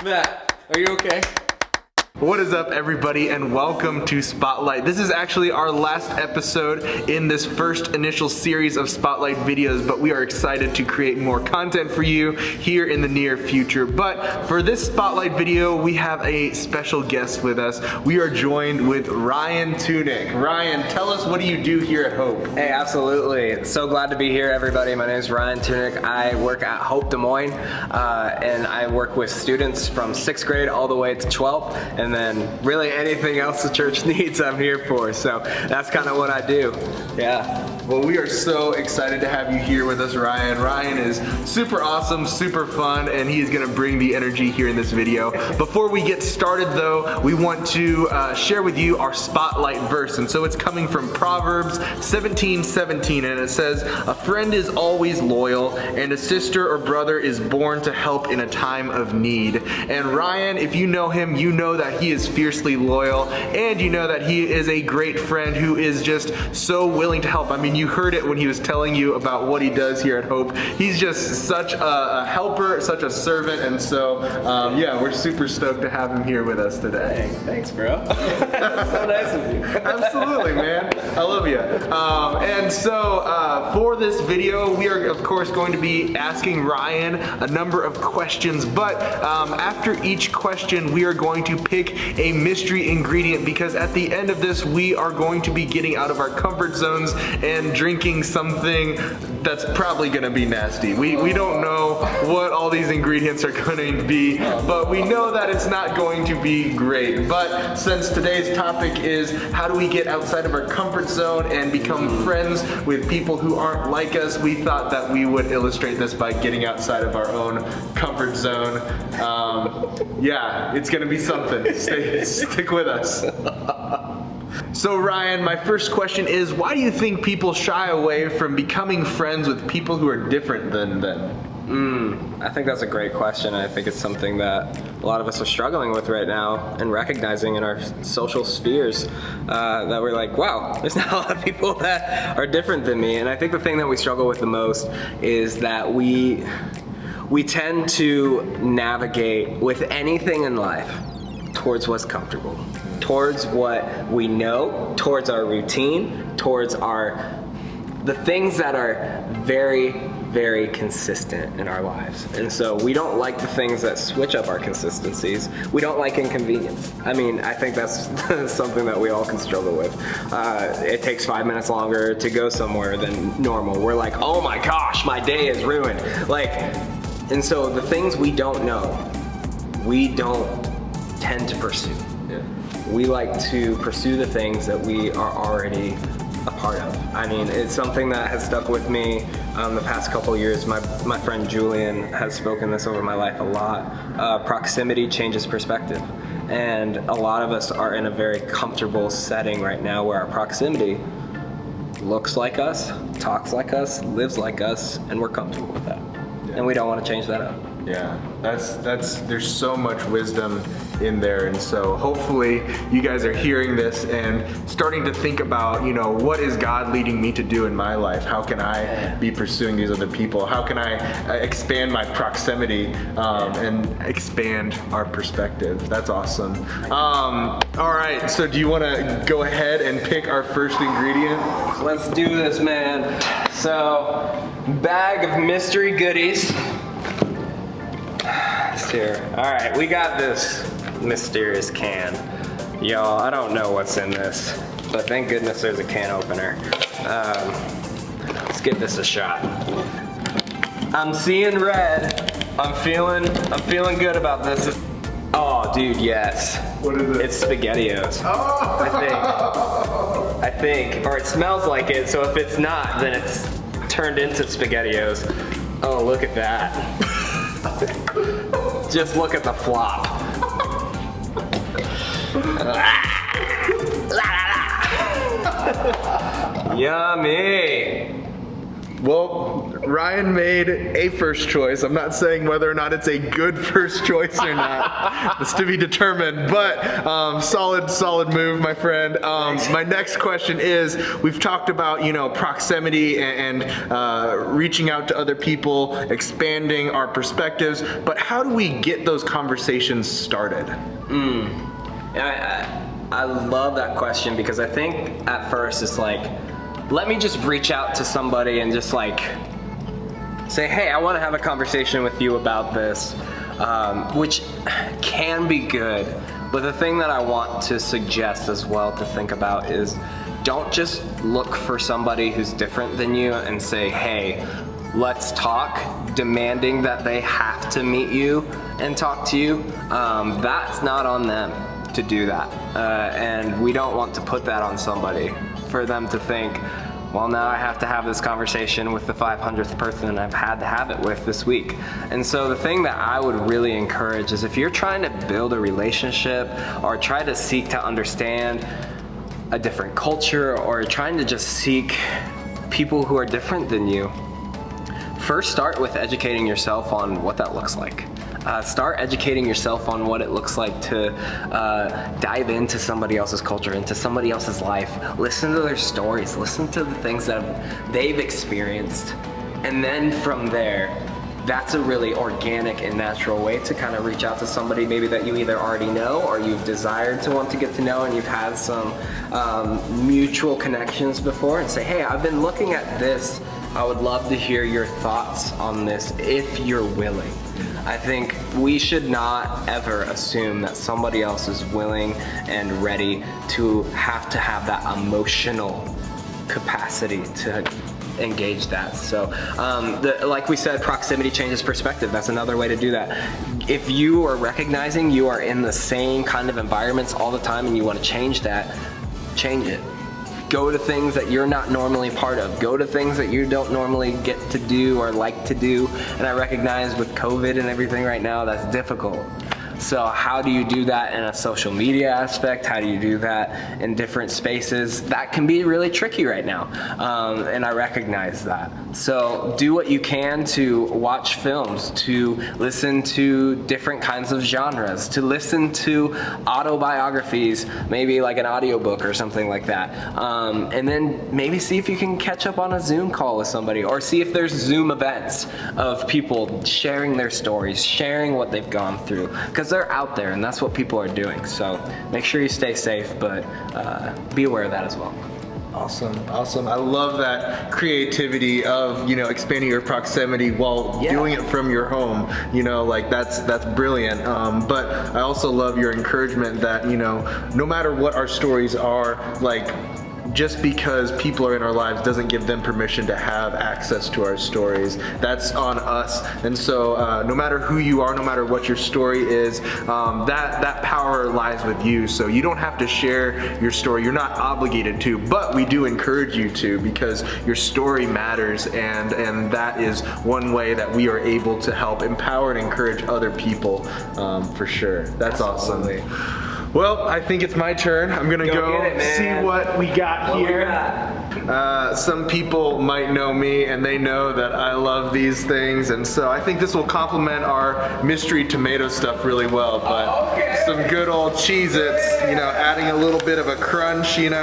Matt, are you okay? What is up, everybody, and welcome to Spotlight. This is actually our last episode in this first initial series of Spotlight videos, but we are excited to create more content for you here in the near future. But for this Spotlight video, we have a special guest with us. We are joined with Ryan Tunick. Ryan, tell us, what do you do here at Hope? Hey, absolutely. So glad to be here, everybody. My name is Ryan Tunick. I work at Hope Des Moines, and I work with students from 6th grade all the way to 12th. And then really anything else the church needs, I'm here for. So that's kind of what I do. Yeah. Well, we are so excited to have you here with us, Ryan. Ryan is super awesome, super fun, and he is going to bring the energy here in this video. Before we get started, though, we want to share with you our Spotlight verse. And so it's coming from Proverbs 17:17, and it says, "A friend is always loyal, and a sister or brother is born to help in a time of need." And Ryan, if you know him, you know that he is fiercely loyal, and you know that he is a great friend who is just so willing to help. I mean, you heard it when he was telling you about what he does here at Hope. He's just such a helper, such a servant, and so yeah, we're super stoked to have him here with us today. Thanks, bro. That's so nice of you. Absolutely, man. I love you. And so for this video, we are of course going to be asking Ryan a number of questions, but after each question, we are going to pick a mystery ingredient, because at the end of this, we are going to be getting out of our comfort zones and drinking something that's probably gonna be nasty. We don't know what all these ingredients are going to be, but we know that it's not going to be great. But since today's topic is how do we get outside of our comfort zone and become friends with people who aren't like us, we thought that we would illustrate this by getting outside of our own comfort zone. Yeah, it's gonna be something. Stick with us. So Ryan, my first question is, why do you think people shy away from becoming friends with people who are different than them? I think that's a great question. I think it's something that a lot of us are struggling with right now, and recognizing in our social spheres that we're like, wow, there's not a lot of people that are different than me. And I think the thing that we struggle with the most is that we tend to navigate with anything in life towards what's comfortable, towards what we know, towards our routine, towards the things that are very, very consistent in our lives. And so we don't like the things that switch up our consistencies. We don't like inconvenience. I mean, I think that's something that we all can struggle with. It takes 5 minutes longer to go somewhere than normal. We're like, oh my gosh, my day is ruined. And so the things we don't know, we don't tend to pursue. Yeah. We like to pursue the things that we are already a part of. I mean, it's something that has stuck with me the past couple years. My friend Julian has spoken this over my life a lot. Proximity changes perspective. And a lot of us are in a very comfortable setting right now where our proximity looks like us, talks like us, lives like us, and we're comfortable with that. Yeah. And we don't want to change that up. Yeah, there's so much wisdom in there, and so hopefully you guys are hearing this and starting to think about, you know, what is God leading me to do in my life? How can I be pursuing these other people? How can I expand my proximity and expand our perspective? That's awesome. All right, so do you want to go ahead and pick our first ingredient? Let's do this, man. So, bag of mystery goodies. Here. All right, we got this mysterious can. Y'all, I don't know what's in this, but thank goodness there's a can opener. Let's give this a shot. I'm seeing red. I'm feeling good about this. Oh, dude, yes. What is it? It's SpaghettiOs. Oh! I think, or it smells like it. So if it's not, then it's turned into SpaghettiOs. Oh, look at that. Just look at the flop. Yummy. Well, Ryan made a first choice. I'm not saying whether or not it's a good first choice or not. It's to be determined, but solid move, my friend. My next question is, we've talked about, proximity and reaching out to other people, expanding our perspectives, but how do we get those conversations started? I love that question, because I think at first it's like, let me just reach out to somebody and just like say, hey, I want to have a conversation with you about this, which can be good. But the thing that I want to suggest as well to think about is, don't just look for somebody who's different than you and say, hey, let's talk, demanding that they have to meet you and talk to you. That's not on them to do that. And we don't want to put that on somebody, for them to think, well, now I have to have this conversation with the 500th person I've had to have it with this week. And so the thing that I would really encourage is, if you're trying to build a relationship or try to seek to understand a different culture, or trying to just seek people who are different than you, first start with educating yourself on what that looks like. Start educating yourself on what it looks like to dive into somebody else's culture, into somebody else's life. Listen to their stories, listen to the things that they've experienced. And then from there, that's a really organic and natural way to kind of reach out to somebody maybe that you either already know, or you've desired to want to get to know, and you've had some mutual connections before, and say, hey, I've been looking at this. I would love to hear your thoughts on this if you're willing. I think we should not ever assume that somebody else is willing and ready to have that emotional capacity to engage that. So like we said, proximity changes perspective. That's another way to do that. If you are recognizing you are in the same kind of environments all the time and you want to change that, change it. Go to things that you're not normally part of. Go to things that you don't normally get to do or like to do. And I recognize with COVID and everything right now, that's difficult. So how do you do that in a social media aspect? How do you do that in different spaces? That can be really tricky right now, and I recognize that. So do what you can to watch films, to listen to different kinds of genres, to listen to autobiographies, maybe like an audiobook or something like that. And then maybe see if you can catch up on a Zoom call with somebody, or see if there's Zoom events of people sharing their stories, sharing what they've gone through. Because they're out there, and that's what people are doing. So make sure you stay safe, but be aware of that as well. Awesome. I love that creativity of, expanding your proximity while doing it from your home. Like that's brilliant. But I also love your encouragement that, no matter what our stories are, like, just because people are in our lives doesn't give them permission to have access to our stories. That's on us. And so no matter who you are, no matter what your story is, that power lies with you. So you don't have to share your story. You're not obligated to, but we do encourage you to, because your story matters, and that is one way that we are able to help empower and encourage other people, for sure. That's Absolutely. awesome. Well, I think it's my turn. I'm gonna go see what we got here. Some people might know me, and they know that I love these things, and so I think this will complement our mystery tomato stuff really well. But some good old Cheez-Its, adding a little bit of a crunch, and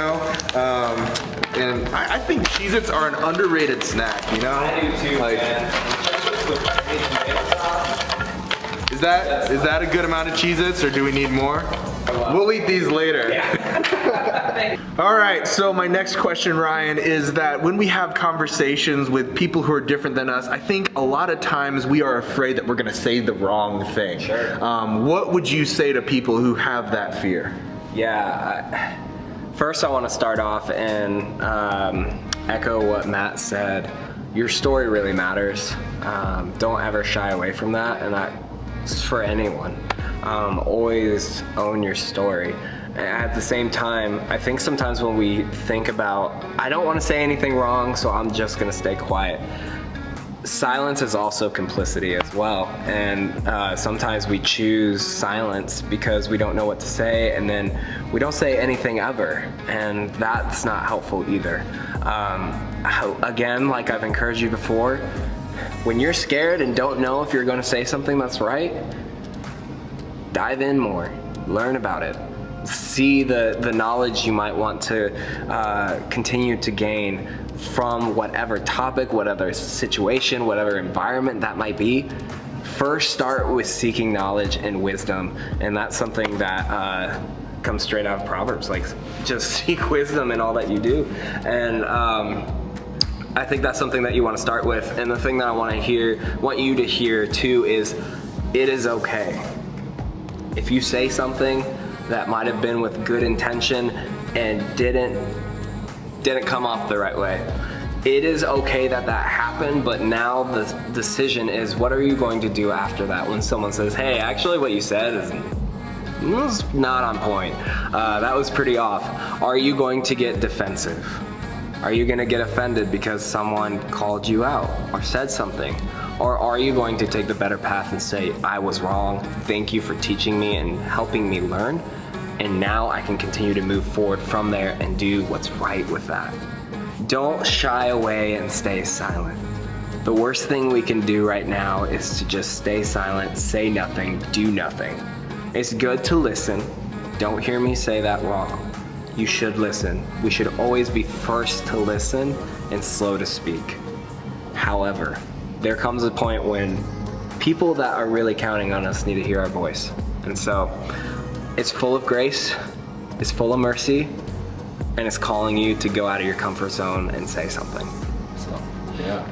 I think Cheez-Its are an underrated snack, I do too, man. Is that a good amount of Cheez-Its, or do we need more? We'll eat these later. Yeah. All right, so my next question, Ryan, is that when we have conversations with people who are different than us, I think a lot of times we are afraid that we're gonna say the wrong thing. Sure. What would you say to people who have that fear? Yeah, first I want to start off and echo what Matt said. Your story really matters. Don't ever shy away from that, and that's for anyone. Always own your story. At the same time, I think sometimes when we think about, I don't want to say anything wrong, so I'm just going to stay quiet. Silence is also complicity as well, and sometimes we choose silence because we don't know what to say, and then we don't say anything ever, and that's not helpful either. Again, like I've encouraged you before, when you're scared and don't know if you're going to say something that's right, dive in more, learn about it. See the knowledge you might want to continue to gain from whatever topic, whatever situation, whatever environment that might be. First, start with seeking knowledge and wisdom, and that's something that comes straight out of Proverbs. Like, just seek wisdom in all that you do, and I think that's something that you want to start with. And the thing that I want you to hear too is, it is okay if you say something that might have been with good intention and didn't come off the right way. It is okay that happened, but now the decision is, what are you going to do after that when someone says, hey, actually what you said was not on point. That was pretty off. Are you going to get defensive? Are you going to get offended because someone called you out or said something? Or are you going to take the better path and say, I was wrong, thank you for teaching me and helping me learn, and now I can continue to move forward from there and do what's right with that. Don't shy away and stay silent. The worst thing we can do right now is to just stay silent, say nothing, do nothing. It's good to listen. Don't hear me say that wrong. You should listen. We should always be first to listen and slow to speak. However, there comes a point when people that are really counting on us need to hear our voice. And so it's full of grace, it's full of mercy, and it's calling you to go out of your comfort zone and say something. So, yeah.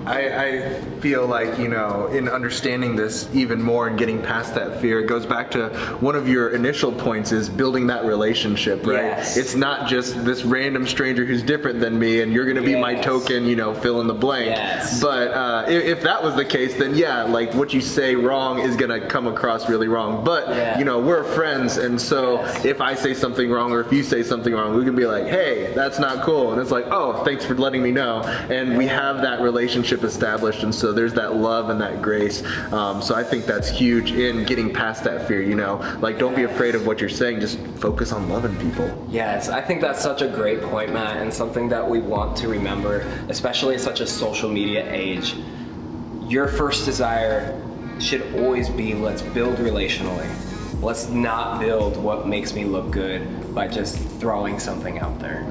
I feel like, you know, in understanding this even more and getting past that fear, it goes back to one of your initial points, is building that relationship, right? Yes. It's not just this random stranger who's different than me and you're gonna be my token, you know, fill in the blank. Yes. But if that was the case, then yeah, like what you say wrong is gonna come across really wrong. But, you know, we're friends, and so if I say something wrong or if you say something wrong, we can be like, hey, that's not cool. And it's like, oh, thanks for letting me know. And we have that relationship established, and so there's that love and that grace. So I think that's huge in getting past that fear, you know, like don't be afraid of what you're saying, just focus on loving people. Yes, I think that's such a great point, Matt, and something that we want to remember, especially in such a social media age. Your first desire should always be, let's build relationally. Let's not build what makes me look good by just throwing something out there.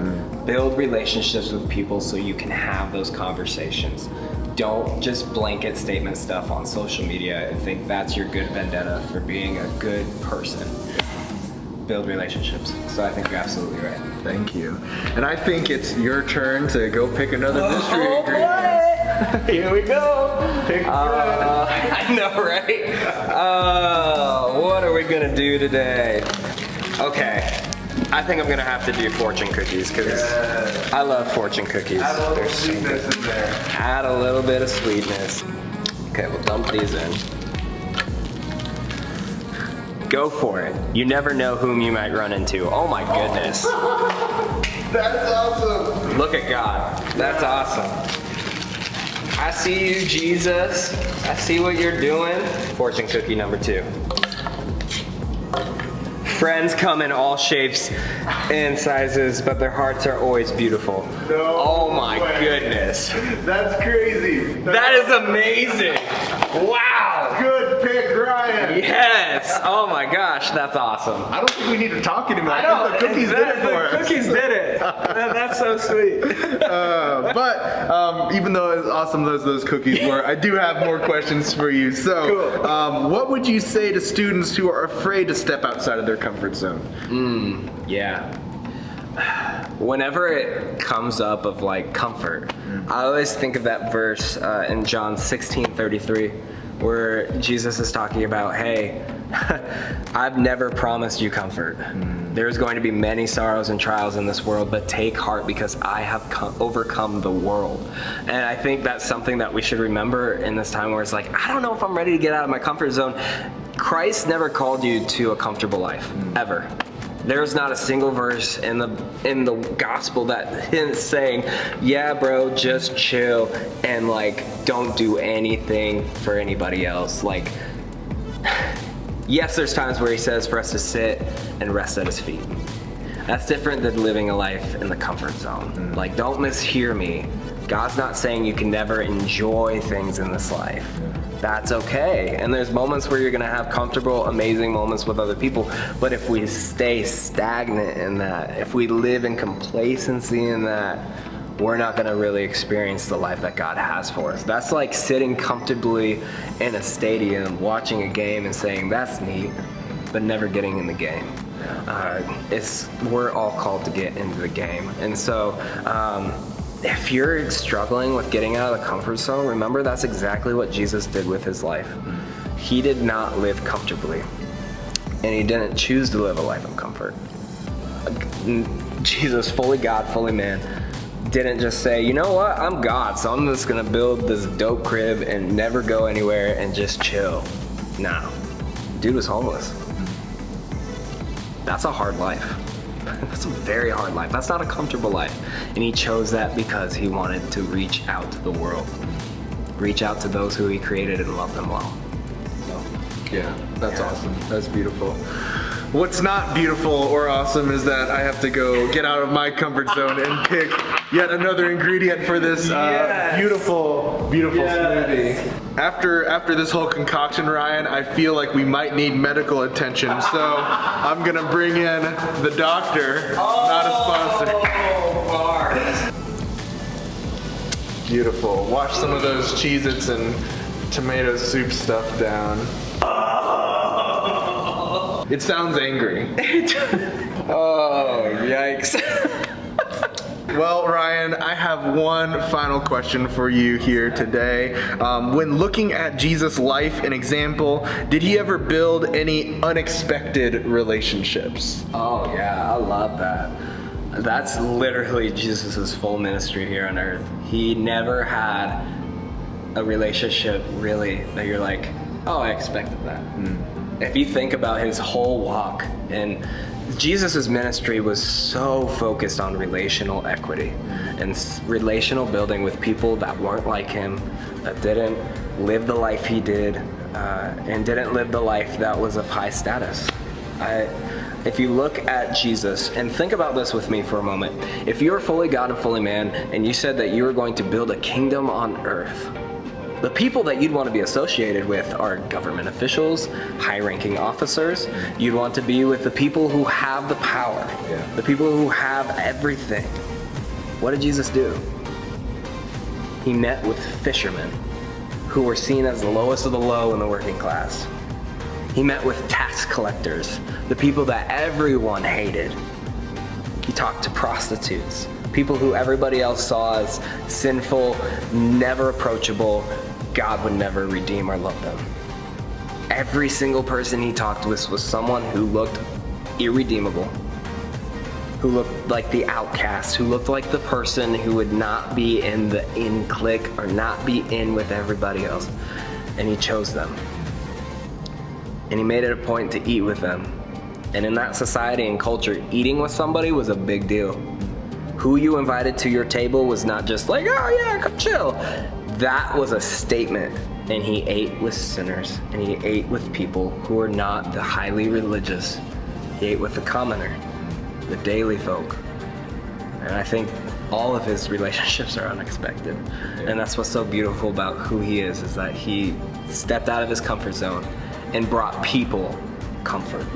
Build relationships with people so you can have those conversations. Don't just blanket statement stuff on social media and think that's your good vendetta for being a good person. Build relationships. So I think you're absolutely right. Thank you. And I think it's your turn to go pick another mystery ingredient. Here we go. Pick I know, right? What are we gonna do today? Okay. I think I'm gonna have to do fortune cookies because I love fortune cookies. Add a little sweetness in there. Add a little bit of sweetness. Okay, we'll dump these in. Go for it. You never know whom you might run into. Oh my goodness. That's awesome. Look at God. That's awesome. I see you, Jesus. I see what you're doing. Fortune cookie number 2. Friends come in all shapes and sizes, but their hearts are always beautiful. No oh my way. Goodness. That's crazy. That is amazing. Wow. Good pick, Ryan. Yes. Oh my gosh, that's awesome. I don't think we need to talk anymore. I know. The cookies did it for us. The cookies did it. That's so sweet. But even though as awesome as those cookies were, I do have more questions for you. So, cool. What would you say to students who are afraid to step outside of their comfort zone? Yeah. Whenever it comes up of like comfort, I always think of that verse in John 16:33, where Jesus is talking about, hey, I've never promised you comfort. There's going to be many sorrows and trials in this world, but take heart because I have overcome the world. And I think that's something that we should remember in this time where it's like, I don't know if I'm ready to get out of my comfort zone. Christ never called you to a comfortable life, ever. There's not a single verse in the gospel that is saying, yeah, bro, just chill and like don't do anything for anybody else. Like, yes, there's times where he says for us to sit and rest at his feet. That's different than living a life in the comfort zone. Like, don't mishear me. God's not saying you can never enjoy things in this life. That's okay. And there's moments where you're gonna have comfortable, amazing moments with other people. But if we stay stagnant in that, if we live in complacency in that, we're not gonna really experience the life that God has for us. That's like sitting comfortably in a stadium, watching a game and saying, that's neat, but never getting in the game. We're all called to get into the game. And so, if you're struggling with getting out of the comfort zone, remember that's exactly what Jesus did with his life. He did not live comfortably, and he didn't choose to live a life of comfort. Jesus, fully God, fully man, didn't just say, you know what, I'm God, so I'm just gonna build this dope crib and never go anywhere and just chill. Nah, dude was homeless. That's a hard life. That's a very hard life. That's not a comfortable life. And he chose that because he wanted to reach out to the world. Reach out to those who he created and love them well. So, yeah, that's awesome. That's beautiful. What's not beautiful or awesome is that I have to go get out of my comfort zone and pick yet another ingredient for this beautiful smoothie. After this whole concoction, Ryan, I feel like we might need medical attention, so I'm gonna bring in the doctor, not a sponsor. Beautiful. Wash some of those Cheez-Its and tomato soup stuff down. It sounds angry. Oh, yikes. Well, Ryan, I have one final question for you here today. When looking at Jesus' life and example, did he ever build any unexpected relationships? Oh yeah, I love that. That's literally Jesus' full ministry here on earth. He never had a relationship really that you're like, oh, I expected that. If you think about his whole walk, and Jesus' ministry was so focused on relational equity and relational building with people that weren't like him, that didn't live the life he did, and didn't live the life that was of high status. If you look at Jesus, and think about this with me for a moment. If you were fully God and fully man, and you said that you were going to build a kingdom on earth, the people that you'd want to be associated with are government officials, high-ranking officers. You'd want to be with the people who have the power, the people who have everything. What did Jesus do? He met with fishermen who were seen as the lowest of the low in the working class. He met with tax collectors, the people that everyone hated. He talked to prostitutes, people who everybody else saw as sinful, never approachable. God would never redeem or love them. Every single person he talked with was someone who looked irredeemable, who looked like the outcast, who looked like the person who would not be in the in clique or not be in with everybody else. And he chose them. And he made it a point to eat with them. And in that society and culture, eating with somebody was a big deal. Who you invited to your table was not just like, oh yeah, come chill. That was a statement. And he ate with sinners, and he ate with people who were not the highly religious. He ate with the commoner, the daily folk. And I think all of his relationships are unexpected. And that's what's so beautiful about who he is that he stepped out of his comfort zone and brought people comfort.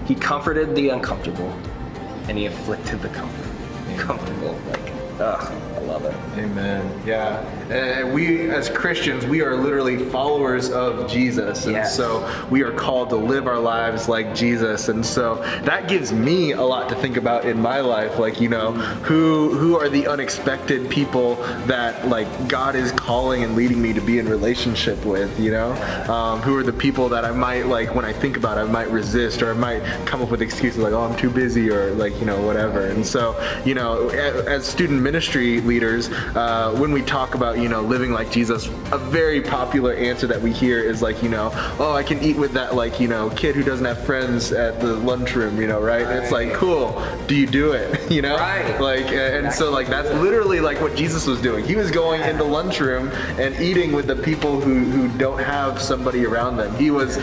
He comforted the uncomfortable, and he afflicted the comfortable. Like, I love it. Amen. Yeah. And we, as Christians, we are literally followers of Jesus. And so we are called to live our lives like Jesus. And so that gives me a lot to think about in my life. Like, you know, who are the unexpected people that, like, God is calling and leading me to be in relationship with, you know? Who are the people that I might, like, when I think about it, I might resist, or I might come up with excuses like, oh, I'm too busy, or, like, you know, whatever. And so, you know, as student ministry leaders, leaders, when we talk about, living like Jesus, a very popular answer that we hear is like, oh, I can eat with that, like, kid who doesn't have friends at the lunchroom, right? And it's like, cool, do you do it? Right. Like, and so like that's literally like what Jesus was doing. He was going into lunchroom and eating with the people who don't have somebody around them. He was,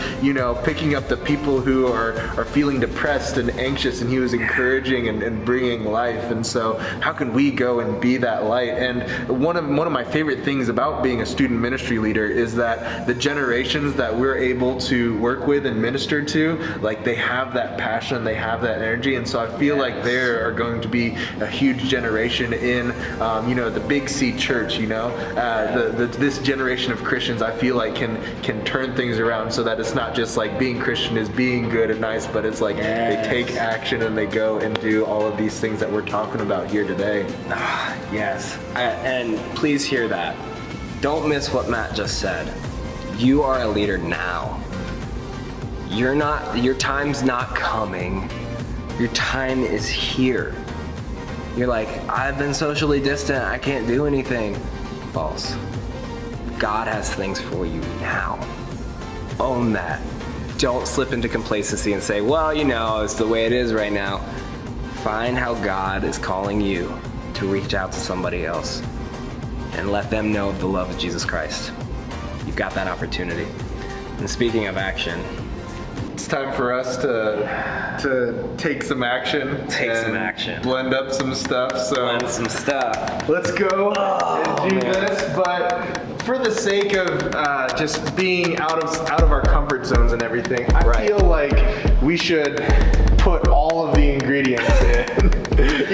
picking up the people who are feeling depressed and anxious, and he was encouraging and bringing life. And so how can we go and be that light? And one of my favorite things about being a student ministry leader is that the generations that we're able to work with and minister to, like, they have that passion, they have that energy. And so I feel like there are going to be a huge generation in, the Big C church, this generation of Christians, I feel like can turn things around so that it's not just like being Christian is being good and nice, but it's like they take action and they go and do all of these things that we're talking about here today. Yes, and please hear that. Don't miss what Matt just said. You are a leader now. Your time's not coming. Your time is here. You're like, I've been socially distant, I can't do anything. False. God has things for you now. Own that. Don't slip into complacency and say, well, it's the way it is right now. Find how God is calling you to reach out to somebody else and let them know of the love of Jesus Christ. You've got that opportunity. And speaking of action, it's time for us to take some action. Blend up some stuff. So let's go and do this. But for the sake of just being out of our comfort zones and everything, I feel like we should put all of the ingredients in.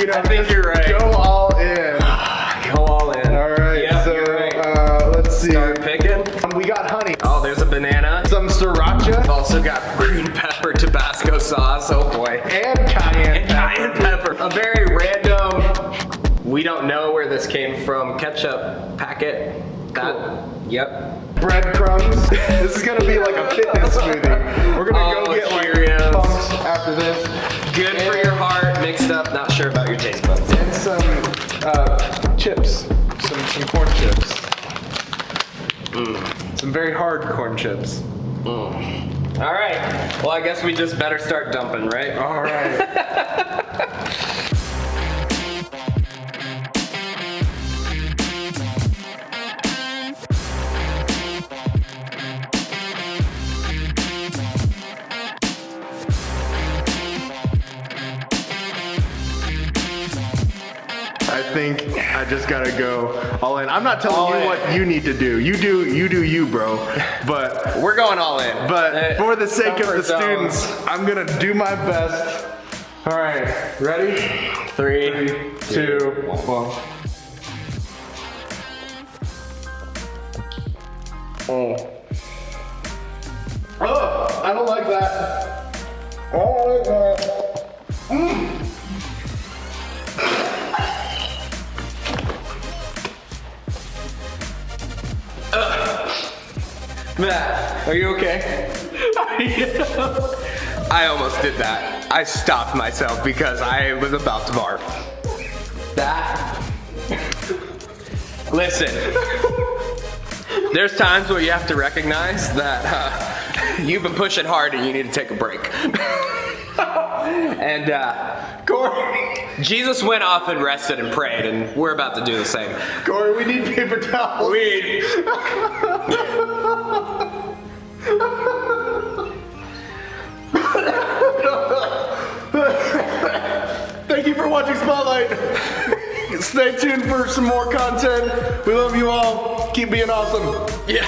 I think you're right. Go all in. Go all in. All right. Yep, so you're right. let's see. Start picking. We got honey. Oh, there's a banana. Some sriracha. Also got green pepper Tabasco sauce. Oh boy. And cayenne pepper. A very random, we don't know where this came from, ketchup packet. Yep. Breadcrumbs. This is gonna be like a fitness smoothie. We're gonna go get Cheerios. like pumps after this. Good for your heart, mixed up, not sure about your taste buds. And some chips. Some corn chips. Some very hard corn chips. All right. Well, I guess we just better start dumping, right? All right. I think I just gotta go all in. I'm not telling you what you need to do. You do you, bro. But we're going all in. But for the sake of the students, I'm gonna do my best. All right, ready? 3, 2, 1. Oh, I don't like that. I don't like that. Matt, are you okay? I almost did that. I stopped myself because I was about to barf. Listen, there's times where you have to recognize that you've been pushing hard and you need to take a break. And Corey, Jesus went off and rested and prayed, and we're about to do the same. Corey, we need paper towels. Thank you for watching Spotlight. Stay tuned for some more content. We love you all. Keep being awesome. Yeah.